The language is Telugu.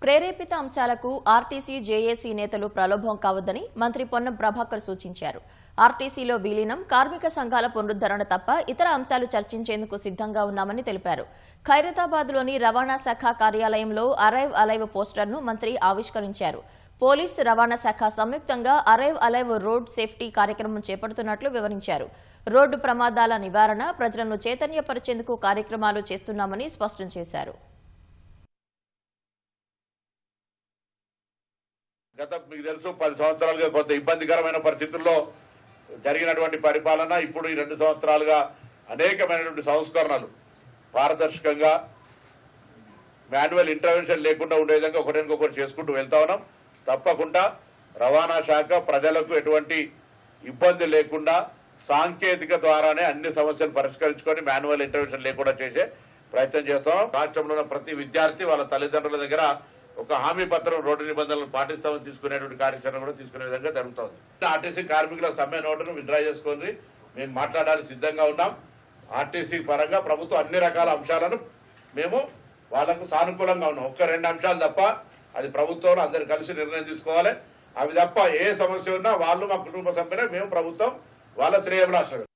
ప్రేరేపిత అంశాలకు ఆర్టీసీ జేఏసీ నేతలు ప్రలోభం కావద్దని మంత్రి పొన్నం ప్రభాకర్ సూచించారు. ఆర్టీసీలో విలీనం, కార్మిక సంఘాల పునరుద్ధరణ తప్ప ఇతర అంశాలు చర్చించేందుకు సిద్ధంగా ఉన్నామని తెలిపారు. ఖైరతాబాద్లోని రవాణా శాఖ కార్యాలయంలో అరైవ్ అలైవ్ పోస్టర్ను మంత్రి ఆవిష్కరించారు. పోలీస్, రవాణా శాఖ సంయుక్తంగా అరైవ్ అలైవ్ రోడ్ సేఫ్టీ కార్యక్రమం చేపడుతున్నట్లు వివరించారు. రోడ్డు ప్రమాదాల నివారణ, ప్రజలను చైతన్యపరిచేందుకు కార్యక్రమాలు చేస్తున్నామని స్పష్టం చేశారు. గత మీకు తెలుసు 10 సంవత్సరాలుగా కొంత ఇబ్బందికరమైన పరిస్థితుల్లో జరిగినటువంటి పరిపాలన, ఇప్పుడు ఈ 2 సంవత్సరాలుగా అనేకమైనటువంటి సంస్కరణలు పారదర్శకంగా మాన్యువల్ ఇంటర్వెన్షన్ లేకుండా ఉండే విధంగా ఒకరికొకరు చేసుకుంటూ వెళ్తా ఉన్నాం. తప్పకుండా రవాణా శాఖ ప్రజలకు ఎటువంటి ఇబ్బంది లేకుండా సాంకేతిక ద్వారానే అన్ని సమస్యలు పరిష్కరించుకొని మాన్యువల్ ఇంటర్వెన్షన్ లేకుండా చేసే ప్రయత్నం చేస్తాం. రాష్ట్రంలో ఉన్న ప్రతి విద్యార్థి వాళ్ళ తల్లిదండ్రుల దగ్గర ఒక హామీ పత్రం, రోడ్డు నిబంధనలు పాటిస్తామని తీసుకునేటువంటి కార్యాచరణ కూడా తీసుకునే విధంగా జరుగుతుంది. ఆర్టీసీ కార్మికుల సమ్మె నోటును విత్డ్రా చేసుకొని మేము మాట్లాడడానికి సిద్ధంగా ఉన్నాం. ఆర్టీసీ పరంగా ప్రభుత్వం అన్ని రకాల అంశాలను మేము వాళ్లకు సానుకూలంగా ఉన్నాం. 1-2 అంశాలు తప్ప అది ప్రభుత్వం అందరు కలిసి నిర్ణయం తీసుకోవాలి. అవి తప్ప ఏ సమస్య ఉన్నా వాళ్ళు మా కుటుంబ సభ్యులే, మేము ప్రభుత్వం వాళ్ళ శ్రేయభిలాషులు.